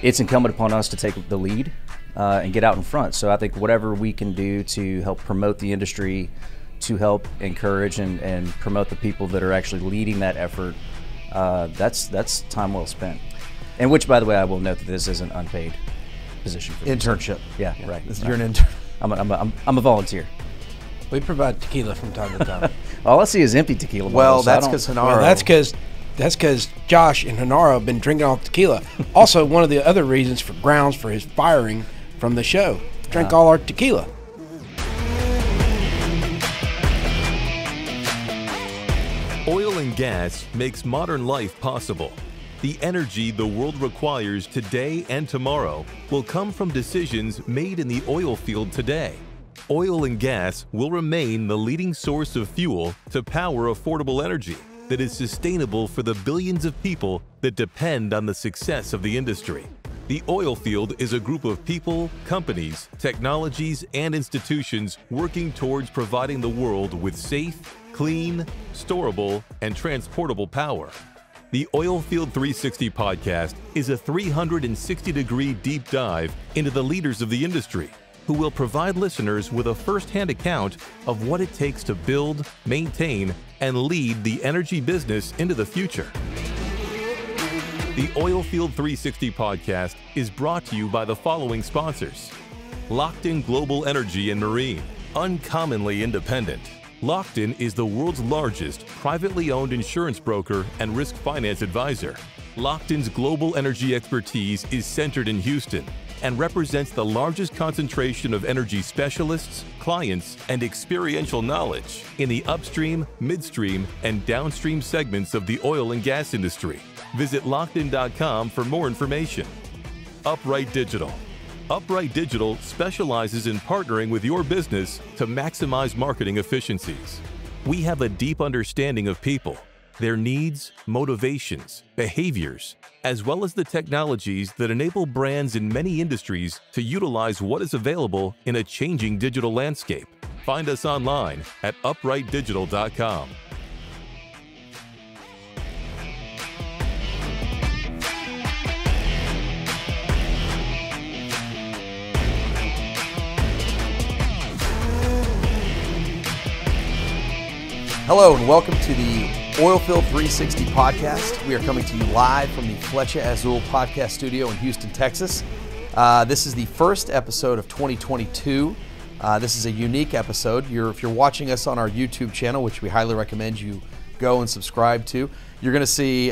it's incumbent upon us to take the lead and get out in front. So I think whatever we can do to help promote the industry, to help encourage and promote the people that are actually leading that effort, that's time well spent. And which, by the way, I will note that this is an unpaid position. For Internship. Yeah, right. You're an intern. I'm a volunteer. We provide tequila from time to time. All I see is empty tequila Well, bottles. that's because Henaro. Well, that's because Josh and Henaro have been drinking all the tequila. Also, one of the other reasons for grounds for his firing from the show. Drank all our tequila. Oil and gas makes modern life possible. The energy the world requires today and tomorrow will come from decisions made in the oil field today. Oil and gas will remain the leading source of fuel to power affordable energy that is sustainable for the billions of people that depend on the success of the industry. The oil field is a group of people, companies, technologies, and institutions working towards providing the world with safe, clean, storable, and transportable power. The Oilfield 360 podcast is a 360-degree deep dive into the leaders of the industry, who will provide listeners with a first-hand account of what it takes to build, maintain, and lead the energy business into the future. The Oilfield 360 podcast is brought to you by the following sponsors: Locked In Global Energy and Marine, uncommonly independent. Locked In is the world's largest privately owned insurance broker and risk finance advisor. Locked In's global energy expertise is centered in Houston and represents the largest concentration of energy specialists, clients, and experiential knowledge in the upstream, midstream, and downstream segments of the oil and gas industry. Visit lockedin.com for more information. Upright Digital. Upright Digital specializes in partnering with your business to maximize marketing efficiencies. We have a deep understanding of people, their needs, motivations, behaviors, as well as the technologies that enable brands in many industries to utilize what is available in a changing digital landscape. Find us online at uprightdigital.com. Hello and welcome to the Oilfield 360 podcast. We are coming to you live from the Flecha Azul podcast studio in Houston, Texas. This is the first episode of 2022. This is a unique episode. If you're watching us on our YouTube channel, which we highly recommend you go and subscribe to, you're going to see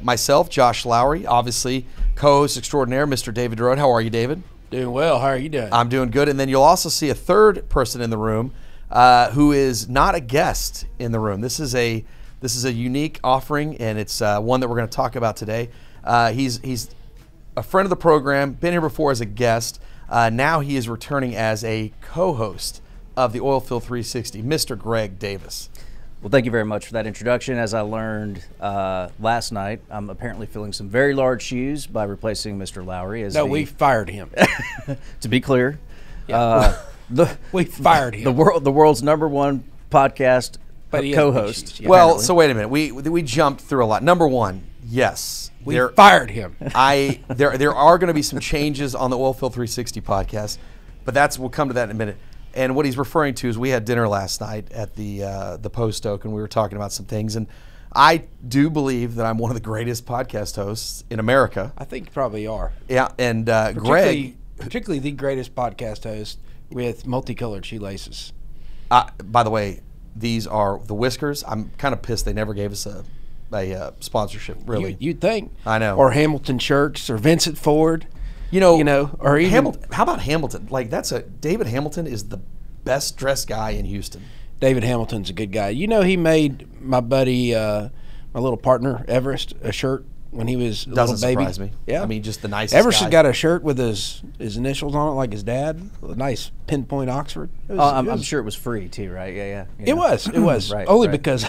myself, Josh Lowry, obviously Co-Host Extraordinaire, Mr. David deRoode. How are you, David? Doing well. How are you doing? I'm doing good. And then you'll also see a third person in the room who is not a guest in the room. This is a unique offering, and it's one that we're going to talk about today. He's a friend of the program, been here before as a guest. Now he is returning as a co-host of the Oilfield 360, Mr. Greg Davis. Well, thank you very much for that introduction. As I learned last night, I'm apparently filling some very large shoes by replacing Mr. Lowry. We fired him. To be clear. Yeah. We fired him. The world's #1 podcast co-host. Yeah. Well, so wait a minute. We jumped through a lot. Number one, yes, we fired him. There are going to be some changes on the Oilfield 360 podcast, but we'll come to that in a minute. And what he's referring to is we had dinner last night at the Post Oak, and we were talking about some things. And I do believe that I'm one of the greatest podcast hosts in America. I think you probably are. Yeah, and particularly the greatest podcast host with multicolored shoelaces. By the way, these are the whiskers. I'm kind of pissed they never gave us a sponsorship, really. You'd think. I know. Or Hamilton shirts or Vincent Ford. Or even Hamilton. How about Hamilton? David Hamilton is the best dressed guy in Houston. David Hamilton's a good guy. He made my buddy, my little partner, Everest, a shirt when he was a little baby. Doesn't surprise me. Yeah. I mean, just the nicest Everest guy. has got a shirt with his initials on it, like his dad, a nice pinpoint Oxford. I'm sure it was free too, right? Yeah. It was. Right, Only right. because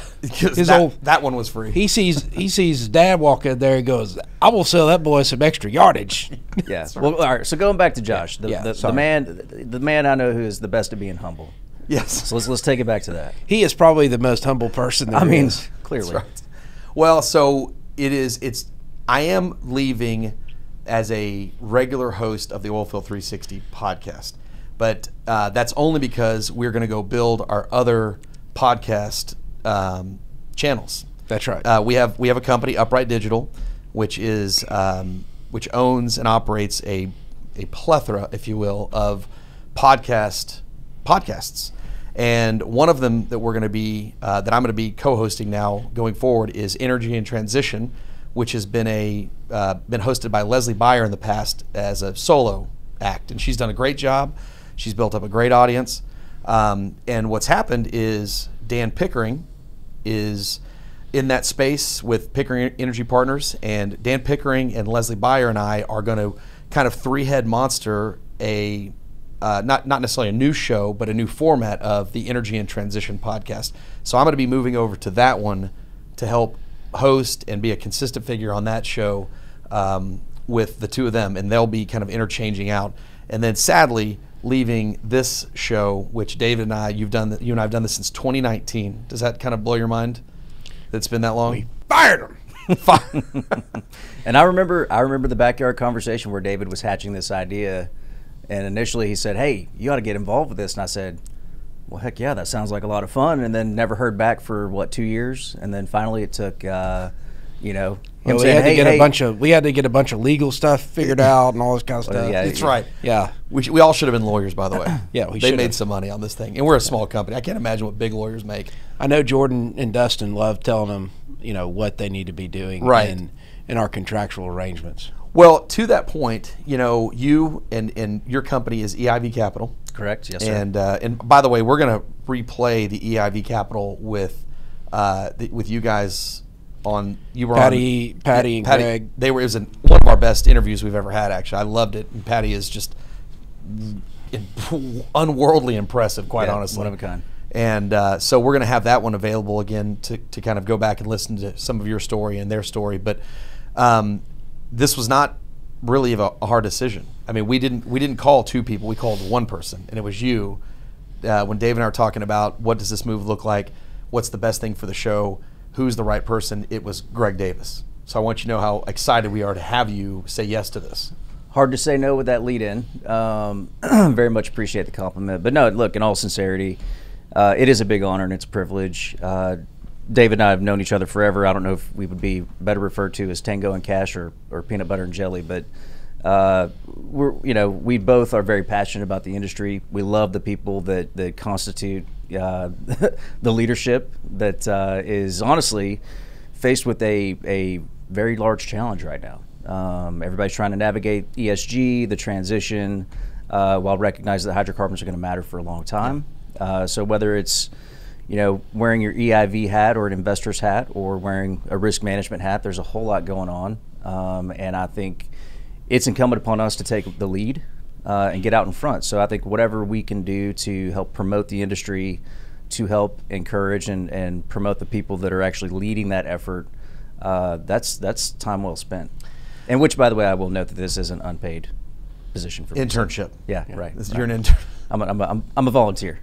that one was free. He sees his dad walk in there. He goes, "I will sell that boy some extra yardage." Yeah. Right. Well, all right. So going back to Josh, the man I know who is the best at being humble. Yes. So let's take it back to that. He is probably the most humble person there clearly. That's right. Well, so it's. I am leaving as a regular host of the Oilfield 360 podcast. But that's only because we're going to go build our other podcast channels. That's right. We have a company, Upright Digital, which which owns and operates a plethora, if you will, of podcasts. And one of them that I'm going to be co-hosting now going forward is Energy and Transition, which has been been hosted by Leslie Beyer in the past as a solo act, and she's done a great job. She's built up a great audience. And what's happened is Dan Pickering is in that space with Pickering Energy Partners, and Dan Pickering and Leslie Beyer and I are going to kind of three-head monster not necessarily a new show, but a new format of the Energy and Transition podcast. So I'm going to be moving over to that one to help host and be a consistent figure on that show with the two of them, and they'll be kind of interchanging out. And then sadly, leaving this show, which David and I, you and I have done this since 2019. Does that kind of blow your mind that it's been that long? We fired him. And I remember the backyard conversation where David was hatching this idea, and initially he said, "Hey, you ought to get involved with this." And I said, "Well, heck yeah, that sounds like a lot of fun." And then never heard back for 2 years, and then finally it took him we saying, had to "Hey, get a bunch of legal stuff figured out and all this kind of stuff. yeah. That's right. Yeah. We all should have been lawyers, by the way. Yeah, they should've. made some money on this thing, and we're a small company. I can't imagine what big lawyers make. I know Jordan and Dustin love telling them, what they need to be doing Right. in our contractual arrangements. Well, to that point, you and your company is EIV Capital. Correct. Yes, sir. And by the way, we're going to replay the EIV Capital with you guys on. You were Patty and Greg. It was one of our best interviews we've ever had. Actually, I loved it. And Patty is just unworldly impressive, quite honestly. One of a kind. And so we're going to have that one available again to kind of go back and listen to some of your story and their story. But this was not really a hard decision. I mean, we didn't call two people. We called one person, and it was you. When Dave and I were talking about what does this move look like, what's the best thing for the show, who's the right person, it was Greg Davis. So I want you to know how excited we are to have you say yes to this. Hard to say no with that lead in. Very much appreciate the compliment. But no, look, in all sincerity, it is a big honor and it's a privilege. David and I have known each other forever. I don't know if we would be better referred to as Tango and Cash or peanut butter and jelly, but we both are very passionate about the industry. We love the people that constitute the leadership that is honestly faced with a very large challenge right now. Everybody's trying to navigate ESG, the transition, while recognizing that hydrocarbons are going to matter for a long time. So whether it's wearing your EIV hat or an investor's hat or wearing a risk management hat, there's a whole lot going on. And I think it's incumbent upon us to take the lead and get out in front. So I think whatever we can do to help promote the industry, to help encourage and promote the people that are actually leading that effort, that's time well spent. And which, by the way, I will note that this is an unpaid position for me. Internship. Yeah, right. You're an intern. I'm a volunteer.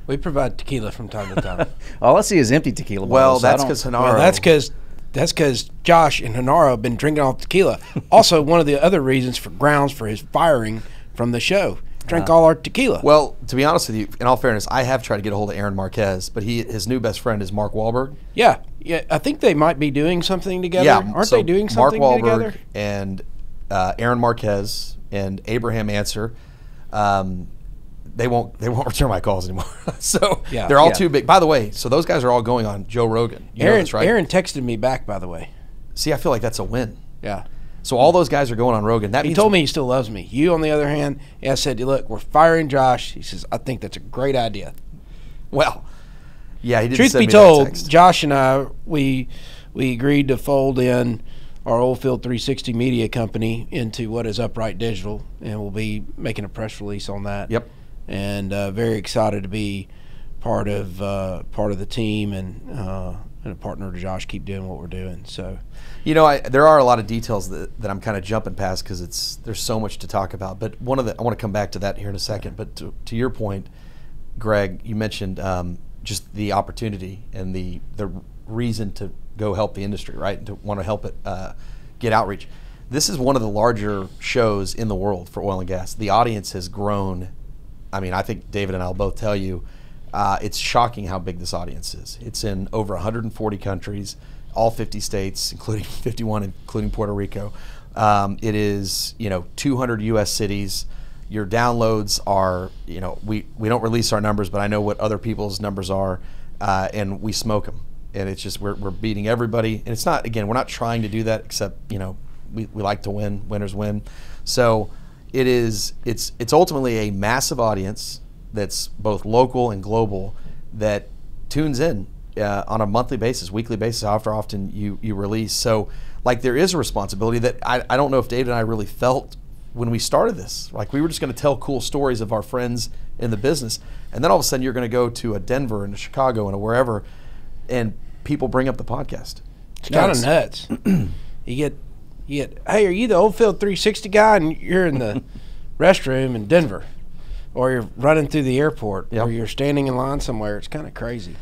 We provide tequila from time to time. All I see is empty tequila Well, bottles. So that's because Hanaro. Well, that's because Josh and Hanaro have been drinking all the tequila. Also, one of the other reasons for grounds for his firing from the show. Drank all our tequila. Well, to be honest with you, in all fairness, I have tried to get a hold of Aaron Marquez, but his new best friend is Mark Wahlberg. Yeah. I think they might be doing something together. Yeah, Aren't so they doing Mark something Wahlberg together? And Aaron Marquez and Abraham Answer, they won't return my calls anymore. So Yeah. they're all Yeah. too big. By the way, so those guys are all going on Joe Rogan. You know this, right? Aaron texted me back, by the way. See, I feel like that's a win. Yeah. So all those guys are going on Rogan. That He means told me he still loves me. You, on the other hand, I said, look, we're firing Josh. He says, I think that's a great idea. Well, yeah, he didn't Truth send be me that told, text. Josh and I, we agreed to fold in our Oilfield 360 media company into what is Upright Digital, and we'll be making a press release on that. Yep. And very excited to be part of the team and a partner to Josh. Keep doing what we're doing. So, there are a lot of details that I'm kind of jumping past because there's so much to talk about. But I want to come back to that here in a second. But to your point, Greg, you mentioned just the opportunity and the reason to go help the industry, right? And to want to help it get outreach. this is one of the larger shows in the world for oil and gas. The audience has grown. I mean, I think David and I'll both tell you, it's shocking how big this audience is. It's in over 140 countries, all 50 states, including 51, including Puerto Rico. It is, 200 U.S. cities. Your downloads are, we don't release our numbers, but I know what other people's numbers are, and we smoke them. And it's just we're beating everybody. And it's not, again, we're not trying to do that, except we like to win. Winners win. So it's ultimately a massive audience that's both local and global that tunes in on a monthly basis, weekly basis, however often you release. So like there is a responsibility that I don't know if David and I really felt when we started this. Like we were just going to tell cool stories of our friends in the business, and then all of a sudden you're going to go to a Denver and a Chicago and a wherever, and people bring up the podcast. It's kind of nuts. You get, hey, are you the Oilfield 360 guy? And you're in the restroom in Denver, or you're running through the airport, or you're standing in line somewhere. It's kind of crazy.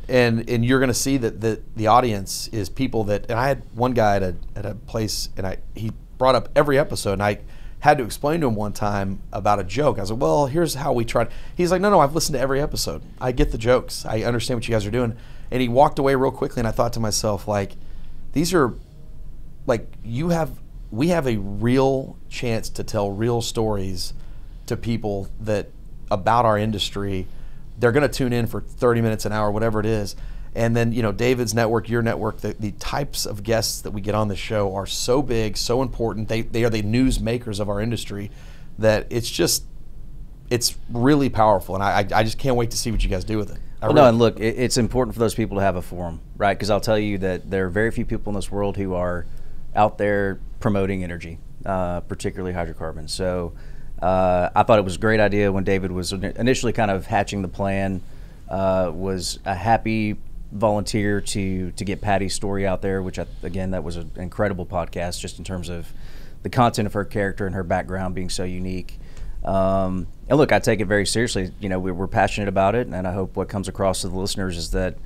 And you're going to see that the audience is people that, and I had one guy at a place, and he brought up every episode, and I had to explain to him one time about a joke. I was like, well, here's how we tried. He's like, no, I've listened to every episode. I get the jokes. I understand what you guys are doing. And he walked away real quickly, and I thought to myself, like, these are, like, we have a real chance to tell real stories to people that about our industry. They're going to tune in for 30 minutes, an hour, whatever it is. And then, David's network, your network, the types of guests that we get on the show are so big, so important. They are the news makers of our industry that it's really powerful. And I just can't wait to see what you guys do with it. No, and look, it's important for those people to have a forum, right? Because I'll tell you that there are very few people in this world who are out there promoting energy, particularly hydrocarbons. So I thought it was a great idea when David was initially kind of hatching the plan, was a happy volunteer to get Patty's story out there, which again, that was an incredible podcast just in terms of the content of her character and her background being so unique. And look, I take it very seriously. We're passionate about it, and I hope what comes across to the listeners is that,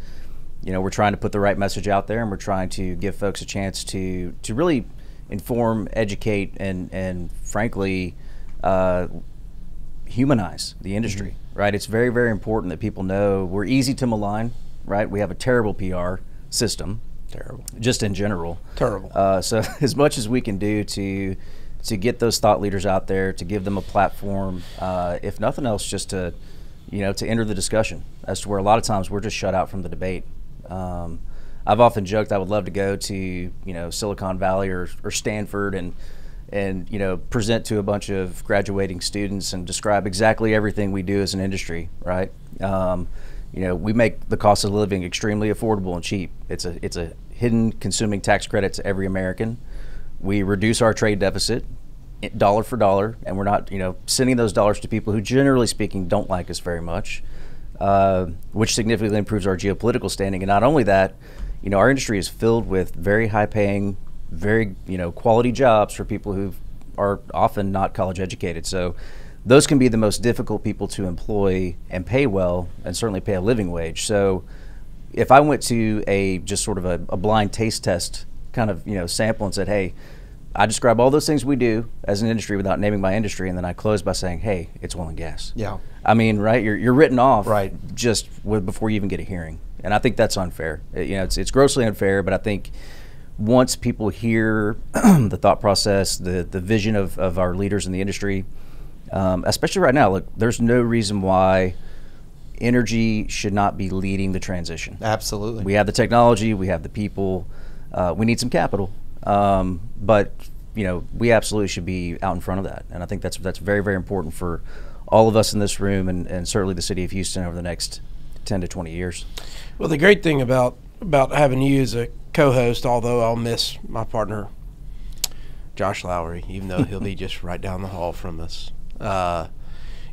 we're trying to put the right message out there, and we're trying to give folks a chance to really inform, educate, and frankly, humanize the industry, right? It's very, very important that people know we're easy to malign, right? We have a terrible PR system. Terrible. Just in general. Terrible. So as much as we can do to get those thought leaders out there, to give them a platform, if nothing else, just to enter the discussion as to where a lot of times we're just shut out from the debate. I've often joked I would love to go to Silicon Valley or Stanford and present to a bunch of graduating students and describe exactly everything we do as an industry, right? We make the cost of living extremely affordable and cheap. It's a hidden consuming tax credit to every American. We reduce our trade deficit dollar for dollar, and we're not sending those dollars to people who, generally speaking, don't like us very much, which significantly improves our geopolitical standing. And not only that, our industry is filled with very high-paying, very quality jobs for people who are often not college educated. So those can be the most difficult people to employ and pay well, and certainly pay a living wage. So if I went to just sort of a blind taste test kind of sample and said, hey, I describe all those things we do as an industry without naming my industry, and then I close by saying, hey, it's oil and gas. Yeah. I mean, right? You're written off, right, just before you even get a hearing, and I think that's unfair. It's grossly unfair. But I think once people hear the thought process, the vision of our leaders in the industry, especially right now, look, there's no reason why energy should not be leading the transition. Absolutely. We have the technology, we have the people, we need some capital, but we absolutely should be out in front of that. And I think that's very, very important for all of us in this room, and certainly the city of Houston over the next 10 to 20 years. Well, the great thing about having you as a co-host, although I'll miss my partner Josh Lowry, even though he'll be just right down the hall from us,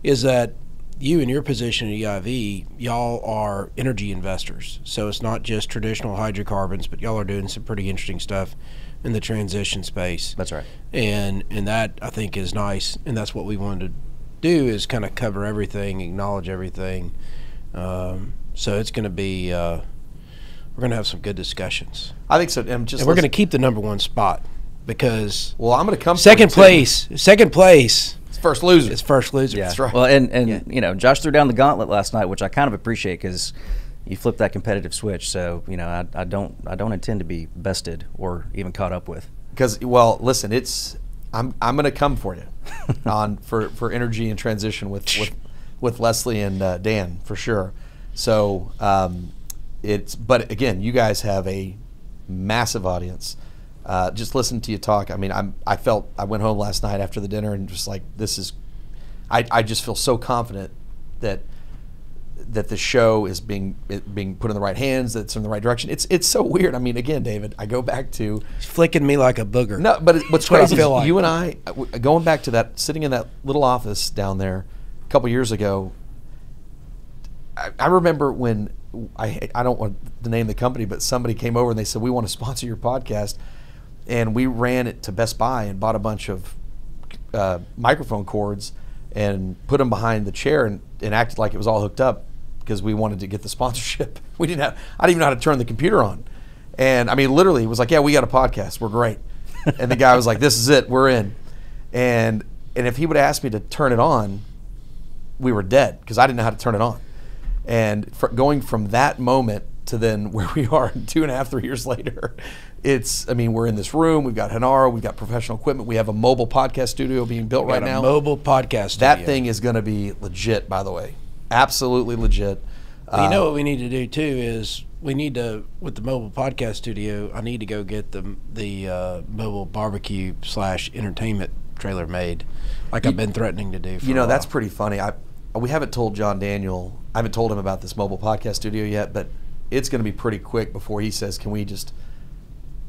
is that you in your position at EIV, y'all are energy investors. So it's not just traditional hydrocarbons, but y'all are doing some pretty interesting stuff in the transition space. That's right. And that I think is nice, and that's what we wanted to do, is kind of cover everything, acknowledge everything. So it's going to be we're going to have some good discussions. I think so. And we're going to keep the #1 spot. because I'm going to come second place. It's first loser. It's first loser. Yeah. That's right. Well, and you know, Josh threw down the gauntlet last night, which I kind of appreciate because you flipped that competitive switch. So you know, I don't intend to be bested or even caught up with. Because listen, I'm going to come for you for energy and transition with Leslie and Dan for sure. So but again, you guys have a massive audience. Just listen to you talk. I mean, I went home last night after the dinner and just like, I just feel so confident that the show is being put in the right hands, that it's in the right direction. It's so weird. I mean, again, David, I go back to He's flicking me like a booger. no, but what's what I crazy is feel like. you and I going back to that, sitting in that little office down there a couple years ago. I remember when I don't want to name the company, but somebody came over and they said, we want to sponsor your podcast. And we ran it to Best Buy and bought a bunch of microphone cords and put them behind the chair and acted like it was all hooked up because we wanted to get the sponsorship. I didn't even know how to turn the computer on. And I mean, literally, it was like, yeah, we got a podcast. We're great. And the guy was like, this is it. We're in. And if he would have asked me to turn it on, we were dead because I didn't know how to turn it on. And going from that moment to then where we are 2.5, 3 years later, we're in this room. We've got Hanaro. We've got professional equipment. We have a mobile podcast studio being built right now. Mobile podcast studio. That thing is going to be legit, by the way. Absolutely legit. Well, you know what we need to do too is we need to, with the mobile podcast studio, I need to go get the mobile barbecue / entertainment trailer made, like I've been threatening to do. For you know, a while. that's pretty funny. We haven't told John Daniel. I haven't told him about this mobile podcast studio yet, but it's going to be pretty quick before he says, "Can we just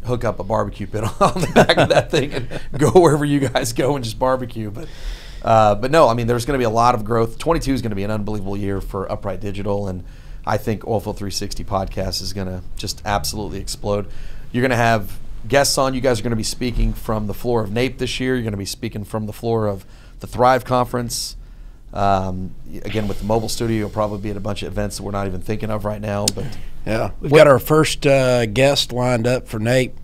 hook up a barbecue pit on the back of that thing and go wherever you guys go and just barbecue?" But no, I mean, there's going to be a lot of growth. 22 is going to be an unbelievable year for Upright Digital, and I think Oilfield 360 podcast is going to just absolutely explode. You're going to have guests on. You guys are going to be speaking from the floor of NAPE this year. You're going to be speaking from the floor of the Thrive Conference. Again, with the mobile studio, you'll probably be at a bunch of events that we're not even thinking of right now. But yeah, we've got our first guest lined up for NAPE,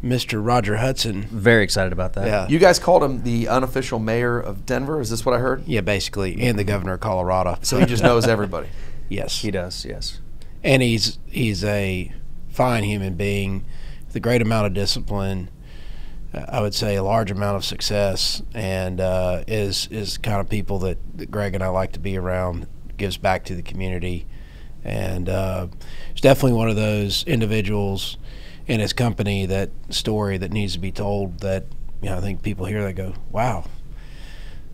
Mr. Roger Hudson. Very excited about that. Yeah. You guys called him the unofficial mayor of Denver. Is this what I heard? Yeah, basically, and the governor of Colorado. So he just knows everybody. Yes, He does, yes. and he's a fine human being with a great amount of discipline. I would say a large amount of success, and is kind of people that Greg and I like to be around. Gives back to the community, and it's definitely one of those individuals in his company, that story that needs to be told. That, you know, I think people hear, they go, "Wow,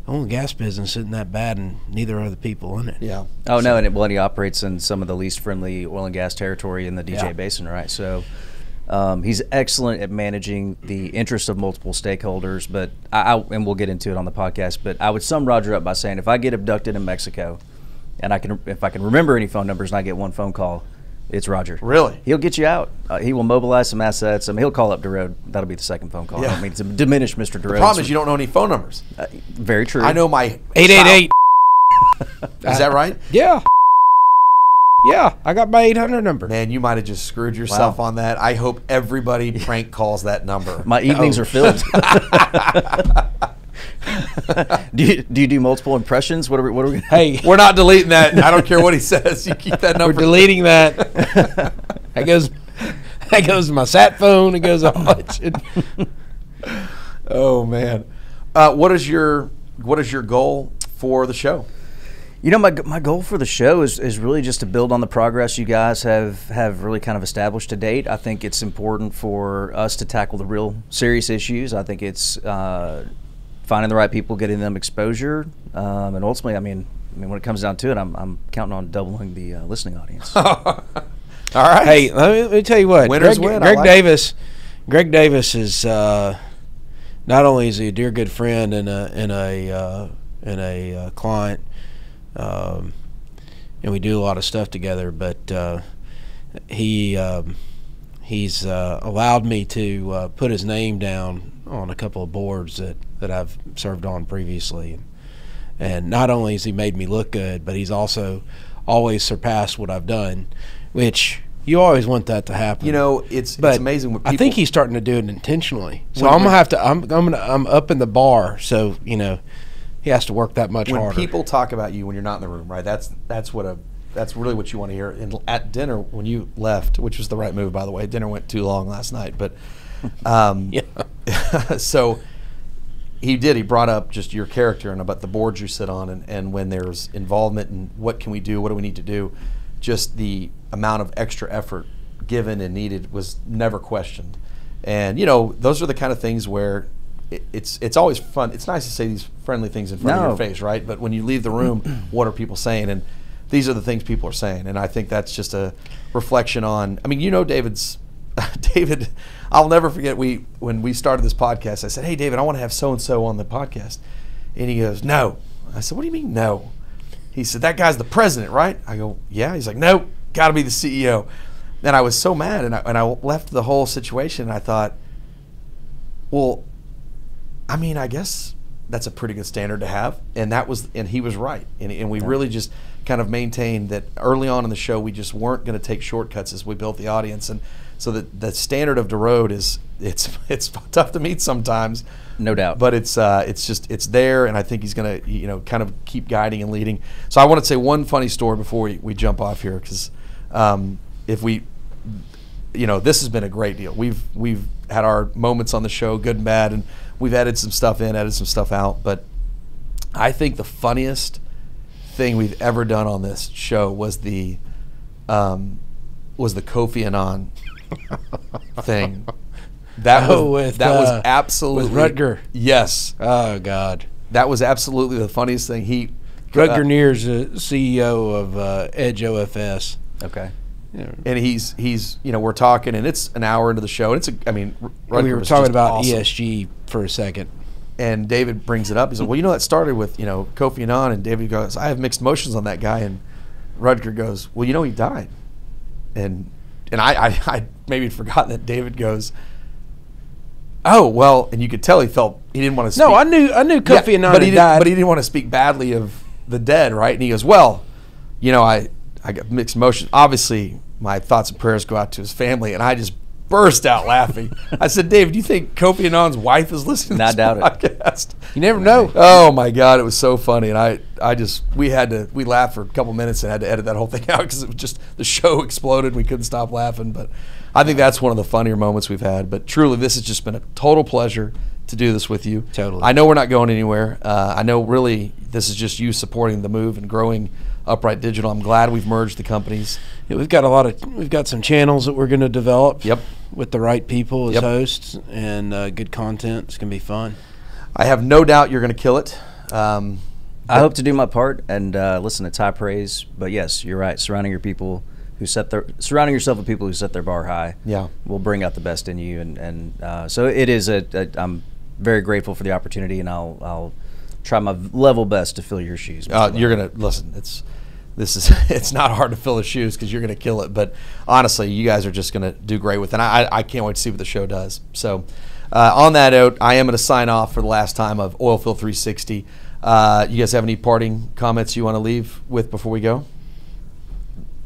the oil and gas business isn't that bad, and neither are the people in it." Yeah. Oh, no, and he operates in some of the least friendly oil and gas territory in the DJ Basin, right? So he's excellent at managing the interests of multiple stakeholders. But and we'll get into it on the podcast, but I would sum Roger up by saying, if I get abducted in Mexico, and if I can remember any phone numbers and I get one phone call, it's Roger. Really? He'll get you out. He will mobilize some assets. I mean, he'll call up deRoode. That'll be the second phone call. Yeah. I don't mean to diminish Mr. deRoode. The problem is you don't know any phone numbers. Very true. I know my 888. Is that right? Yeah. Yeah, I got my 800 number. Man, you might have just screwed yourself on that. I hope everybody prank calls that number. My evenings are filled. Do you do multiple impressions? What are we? Hey, We're not deleting that. I don't care what he says. You keep that number. we're deleting that. That goes to my sat phone. It goes on. Oh man, what is your goal for the show? You know, my goal for the show is really just to build on the progress you guys have really kind of established to date. I think it's important for us to tackle the real serious issues. I think it's finding the right people, getting them exposure, and ultimately, I mean, when it comes down to it, I'm counting on doubling the listening audience. All right. Hey, let me tell you what. Winners win. I like it. Greg Davis is not only is he a dear good friend and a client, and we do a lot of stuff together, but he's allowed me to put his name down on a couple of boards that I've served on previously, and not only has he made me look good, but he's also always surpassed what I've done, which You always want that to happen. You know, it's amazing what people, I think he's starting to do it intentionally. So I'm gonna have to. I'm up in the bar. So you know, he has to work that much harder. When people talk about you when you're not in the room, right? That's really what you want to hear. And at dinner when you left, which was the right move, by the way. Dinner went too long last night, but so he brought up just your character and about the boards you sit on, and when there's involvement and what can we do, what do we need to do, just the amount of extra effort given and needed was never questioned. And you know, those are the kind of things where it's always fun. It's nice to say these friendly things in front of your face, right? But when you leave the room, what are people saying? And these are the things people are saying. And I think that's just a reflection on, I mean, you know, David, I'll never forget, when we started this podcast, I said, hey, David, I want to have so-and-so on the podcast. And he goes, no. I said, what do you mean, no? He said, that guy's the president, right? I go, yeah. He's like, no, got to be the CEO. And I was so mad, and I left the whole situation, and I thought, well, I mean, I guess that's a pretty good standard to have. And he was right. And we really just kind of maintained that early on in the show, we just weren't going to take shortcuts as we built the audience. And so the standard of deRoode it's tough to meet sometimes. No doubt. But it's there, and I think he's going to, you know, kind of keep guiding and leading. So I want to say one funny story before we jump off here, because you know, this has been a great deal. We've had our moments on the show, good and bad, and we've added some stuff in, added some stuff out. But I think the funniest thing we've ever done on this show was the Kofi Annan thing. That was absolutely with Rutger. Yes. Oh God. That was absolutely the funniest thing. Rutger Neer's the CEO of Edge OFS. Okay. Yeah. And he's you know, we're talking, and it's an hour into the show, and we were talking about awesome. ESG for a second, and David brings it up. He's like, well, you know, that started with, you know, Kofi Annan, and David goes, I have mixed emotions on that guy, and Rutger goes, well, you know, he died, and I maybe had forgotten that. David goes, oh well, and you could tell he didn't want to speak. No, I knew Kofi Annan but had died, but he didn't want to speak badly of the dead, right? And he goes, well, you know, I got mixed emotions. Obviously, my thoughts and prayers go out to his family, and I just burst out laughing. I said, David, do you think Kofi Annan's wife is listening to this podcast? You never know. Oh my God, it was so funny, and we laughed for a couple minutes and had to edit that whole thing out because it was just, the show exploded. We couldn't stop laughing, but I think that's one of the funnier moments we've had. But truly, this has just been a total pleasure to do this with you. Totally. I know we're not going anywhere. I know really this is just you supporting the move and growing Upright Digital. I'm glad we've merged the companies. Yeah, we've got some channels that we're going to develop. Yep. With the right people as hosts and good content. It's going to be fun. I have no doubt you're going to kill it. I hope to do my part, and listen, it's high praise. But yes, you're right. Surrounding yourself with people who set their bar high. Yeah. Will bring out the best in you, and so it is I'm very grateful for the opportunity, and I'll try my level best to fill your shoes. You're gonna listen. It's not hard to fill the shoes because you're gonna kill it. But honestly, you guys are just gonna do great with it. And I can't wait to see what the show does. So, on that note, I am gonna sign off for the last time of Oilfield 360. You guys have any parting comments you want to leave with before we go?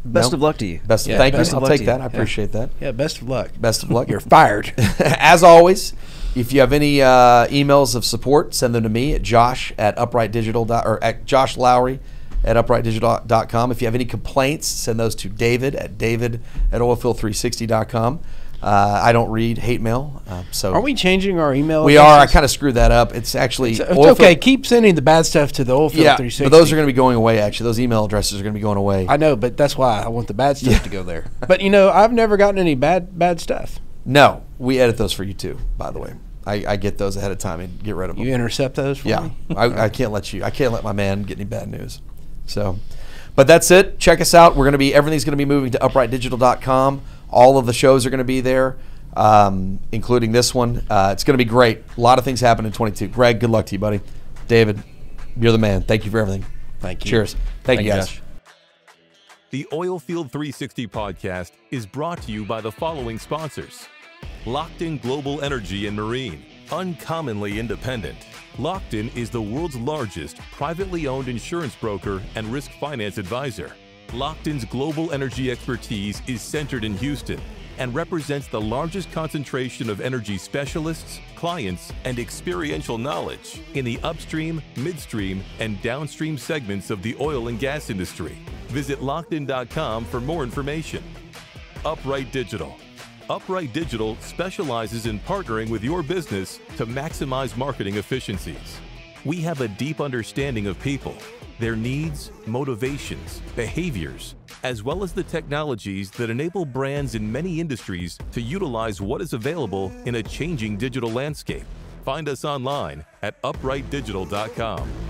Best of luck to you. Thank you. I'll take that. I appreciate that. Yeah, best of luck. Best of luck. You're fired. As always, if you have any emails of support, send them to me at joshlowry@uprightdigital.com. If you have any complaints, send those to David at oilfield360.com. I don't read hate mail. So are we changing our email? We are. I kind of screwed that up. It's actually it's okay. Keep sending the bad stuff to the Oilfield 360. But those are going to be going away. Actually, those email addresses are going to be going away. I know, but that's why I want the bad stuff to go there. But you know, I've never gotten any bad stuff. No, we edit those for you too. By the way, I get those ahead of time and get rid of them. You intercept those for me? I can't let my man get any bad news. So, but that's it. Check us out. Everything's going to be moving to uprightdigital.com. All of the shows are going to be there, including this one. It's going to be great. A lot of things happen in 22. Greg, good luck to you, buddy. David, you're the man. Thank you for everything. Thank you. Cheers. Thank you, guys. Josh. The Oilfield 360 podcast is brought to you by the following sponsors: Locked In Global Energy and Marine, uncommonly independent. Locked In is the world's largest privately owned insurance broker and risk finance advisor. Lockton's global energy expertise is centered in Houston and represents the largest concentration of energy specialists, clients, and experiential knowledge in the upstream, midstream, and downstream segments of the oil and gas industry. Visit Lockton.com for more information. Upright Digital. Upright Digital specializes in partnering with your business to maximize marketing efficiencies. We have a deep understanding of people, their needs, motivations, behaviors, as well as the technologies that enable brands in many industries to utilize what is available in a changing digital landscape. Find us online at uprightdigital.com.